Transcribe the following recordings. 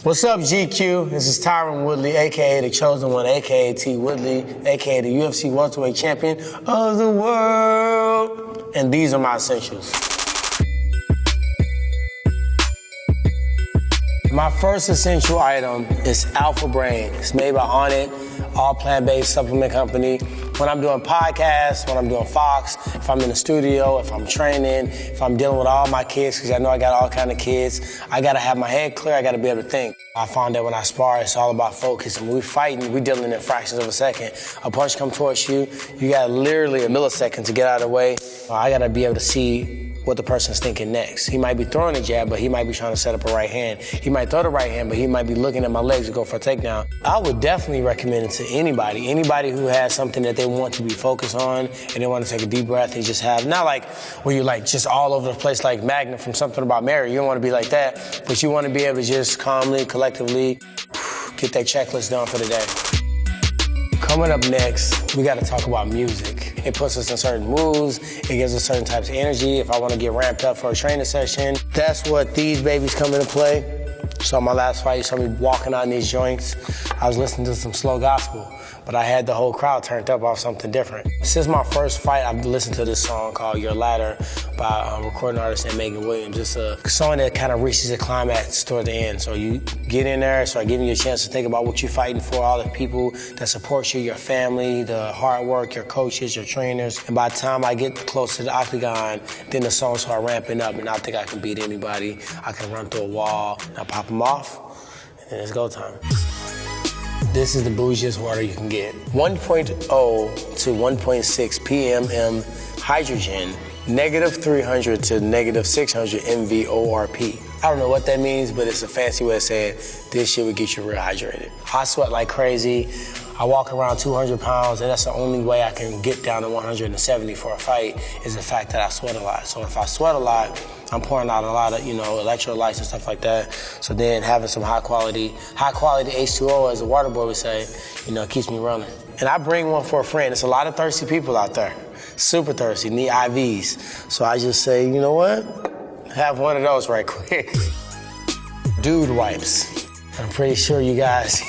What's up, GQ? This is Tyron Woodley, a.k.a. The Chosen One, a.k.a. T. Woodley, a.k.a. the UFC Welterweight Champion of the world. And these are my essentials. My first essential item is Alpha Brain. It's made by Onnit, all plant-based supplement company. When I'm doing podcasts, when I'm doing Fox, if I'm in the studio, if I'm training, if I'm dealing with all my kids, because I know I got all kind of kids, I gotta have my head clear, I gotta be able to think. I found that when I spar, it's all about focus. And when we're fighting, we're dealing in fractions of a second. A punch comes towards you, you got literally a millisecond to get out of the way. I gotta be able to see what the person's thinking next. He might be throwing a jab, but he might be trying to set up a right hand. He might throw the right hand, but he might be looking at my legs to go for a takedown. I would definitely recommend it to anybody who has something that they want to be focused on and they want to take a deep breath and just have, not like where you're like just all over the place like Magnum from Something About Mary. You don't want to be like that, but you want to be able to just calmly, collectively get that checklist done for the day. Coming up next, we got to talk about music. It puts us in certain moods. It gives us certain types of energy. If I want to get ramped up for a training session, that's what these babies come into play. So my last fight, you saw me walking out in these joints. I was listening to some slow gospel, but I had the whole crowd turned up off something different. Since my first fight, I've listened to this song called Your Ladder by recording artist named Megan Williams. It's a song that kind of reaches a climax toward the end. So you get in there, start giving you a chance to think about what you're fighting for, all the people that support you, your family, the hard work, your coaches, your trainers. And by the time I get close to the octagon, then the song start ramping up and I think I can beat anybody. I can run through a wall, and I pop them off, and then it's go time. This is the bougiest water you can get. 1.0 to 1.6 ppm hydrogen, -300 to -600 mVORP. I don't know what that means, but it's a fancy way of saying this shit would get you real hydrated. I sweat like crazy. I walk around 200 pounds, and that's the only way I can get down to 170 for a fight is the fact that I sweat a lot. So if I sweat a lot, I'm pouring out a lot of, electrolytes and stuff like that. So then having some high quality H2O, as the water boy would say, keeps me running. And I bring one for a friend. There's a lot of thirsty people out there, super thirsty, need IVs. So I just say, you know what? Have one of those right quick. Dude wipes. I'm pretty sure you guys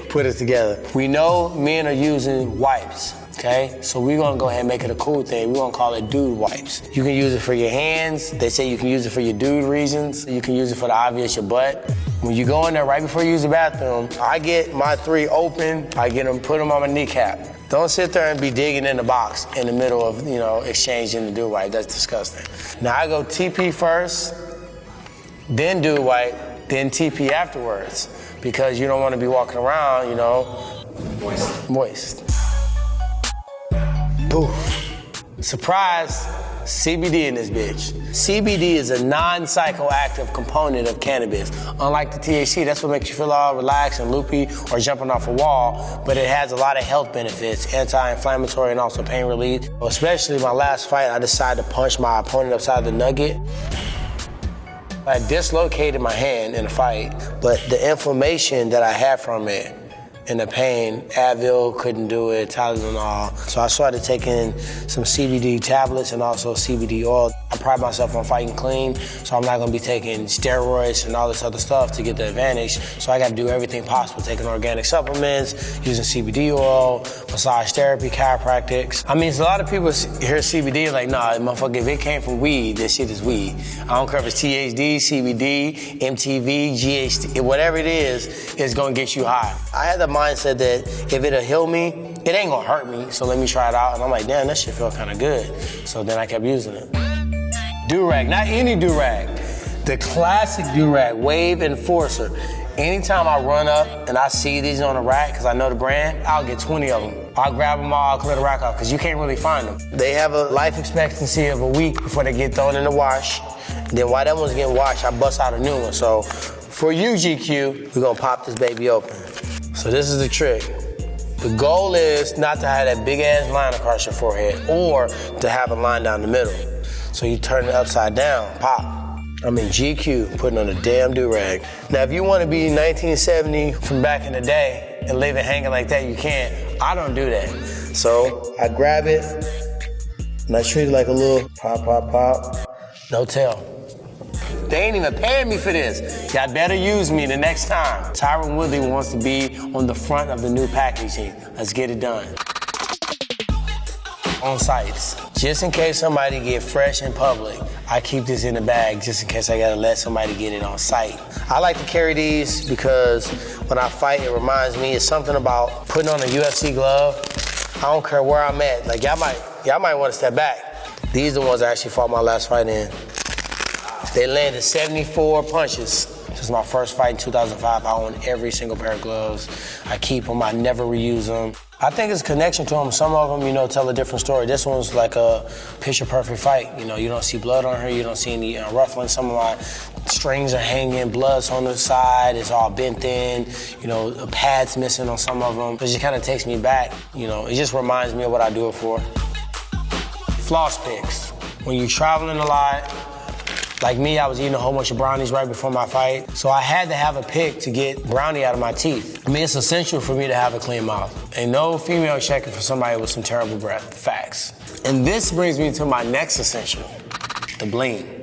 put it together. We know men are using wipes, okay? So we're gonna go ahead and make it a cool thing. We're gonna call it dude wipes. You can use it for your hands. They say you can use it for your dude reasons. You can use it for the obvious, your butt. When you go in there right before you use the bathroom, I get my 3 open. I get them, put them on my kneecap. Don't sit there and be digging in the box in the middle of, exchanging the dude wipe. That's disgusting. Now I go TP first, then dude wipe, then TP afterwards, because you don't want to be walking around, moist. Poof. Surprise, CBD in this bitch. CBD is a non-psychoactive component of cannabis. Unlike the THC, that's what makes you feel all relaxed and loopy or jumping off a wall, but it has a lot of health benefits, anti-inflammatory and also pain relief. Especially my last fight, I decided to punch my opponent upside the nugget. I dislocated my hand in a fight, but the inflammation that I had from it and the pain, Advil couldn't do it, Tylenol. So I started taking some CBD tablets and also CBD oil. I pride myself on fighting clean, so I'm not gonna be taking steroids and all this other stuff to get the advantage. So I gotta do everything possible, taking organic supplements, using CBD oil, massage therapy, chiropractics. I mean, a lot of people hear CBD like, nah, motherfucker, if it came from weed, this shit is weed. I don't care if it's THD, CBD, MTV, GHD, whatever it is, it's gonna get you high. I had the mindset that if it'll heal me, it ain't gonna hurt me, so let me try it out. And I'm like, damn, that shit feel kind of good. So then I kept using it. Do-rag, not any do-rag. The classic do-rag, Wave Enforcer. Anytime I run up and I see these on a rack, because I know the brand, I'll get 20 of them. I'll grab them all, I'll clear the rack off, because you can't really find them. They have a life expectancy of a week before they get thrown in the wash. Then while that one's getting washed, I bust out a new one. So for you, GQ, we're gonna pop this baby open. So this is the trick. The goal is not to have that big ass line across your forehead or to have a line down the middle. So you turn it upside down, pop. I'm in GQ, putting on a damn do-rag. Now, if you want to be 1970 from back in the day and leave it hanging like that, you can't. I don't do that. So I grab it, and I treat it like a little pop, pop, pop. No tail. They ain't even paying me for this. Y'all better use me the next time. Tyron Woodley wants to be on the front of the new packaging. Let's get it done. On sites. Just in case somebody get fresh in public, I keep this in the bag just in case I gotta let somebody get it on site. I like to carry these because when I fight, it reminds me, it's something about putting on a UFC glove. I don't care where I'm at. Like y'all might want to step back. These are the ones I actually fought my last fight in. They landed 74 punches. This is my first fight in 2005. I own every single pair of gloves. I keep them, I never reuse them. I think it's a connection to them. Some of them, tell a different story. This one's like a picture-perfect fight. You don't see blood on her. You don't see any ruffling. Some of my strings are hanging, blood's on the side. It's all bent in. A pad's missing on some of them. It just kind of takes me back. It just reminds me of what I do it for. Floss picks. When you're traveling a lot, like me, I was eating a whole bunch of brownies right before my fight. So I had to have a pick to get brownie out of my teeth. It's essential for me to have a clean mouth. Ain't no female checking for somebody with some terrible breath. Facts. And this brings me to my next essential, the bling.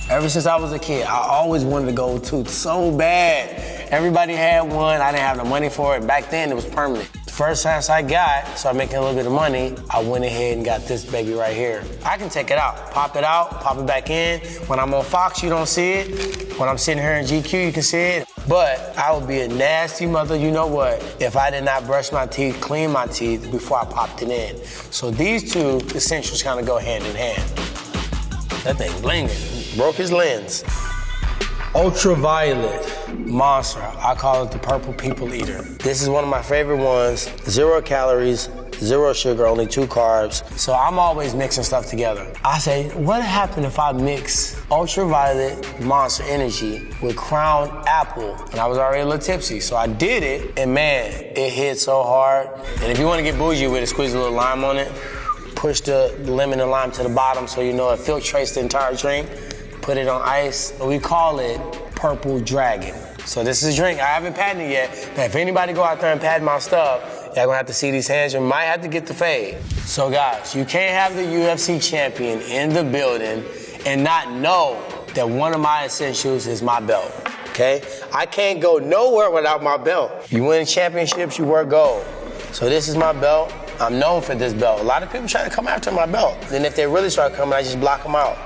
Ever since I was a kid, I always wanted a gold tooth so bad. Everybody had one. I didn't have the money for it. Back then, it was permanent. The first chance I got, started making a little bit of money, I went ahead and got this baby right here. I can take it out, pop it back in. When I'm on Fox, you don't see it. When I'm sitting here in GQ, you can see it. But I would be a nasty mother, you know what, if I did not brush my teeth, clean my teeth before I popped it in. So these two essentials kind of go hand in hand. That thing blinging, broke his lens. Ultraviolet monster, I call it the purple people eater. This is one of my favorite ones. 0 calories, 0 sugar, only 2 carbs. So I'm always mixing stuff together. I say, what happened if I mix ultraviolet monster energy with crown apple? And I was already a little tipsy, so I did it, and man, it hit so hard. And if you want to get bougie with it, squeeze a little lime on it, push the lemon and lime to the bottom so it filtrates the entire drink. Put it on ice. We call it Purple Dragon. So this is a drink I haven't patented yet. Now, if anybody go out there and patent my stuff, y'all gonna have to see these hands. You might have to get the fade. So guys, you can't have the UFC champion in the building and not know that one of my essentials is my belt, okay? I can't go nowhere without my belt. You win championships, you wear gold. So this is my belt. I'm known for this belt. A lot of people try to come after my belt. And if they really start coming, I just block them out.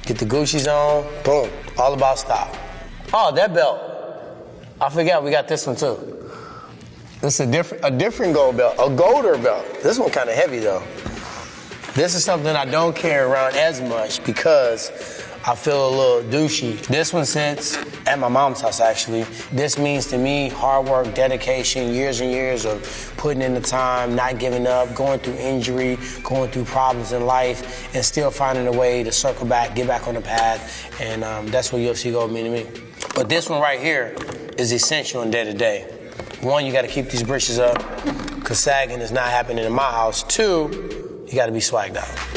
Get the Gucci's on, boom, all about style. Oh, that belt. I forgot we got this one too. This is a different gold belt, a golder belt. This one kind of heavy though. This is something I don't carry around as much because I feel a little douchey. This one sits at my mom's house actually. This means to me hard work, dedication, years and years of putting in the time, not giving up, going through injury, going through problems in life, and still finding a way to circle back, get back on the path, and that's what UFC Gold mean to me. But this one right here is essential in day to day. One, you gotta keep these britches up, because sagging is not happening in my house. Two, you gotta be swagged out.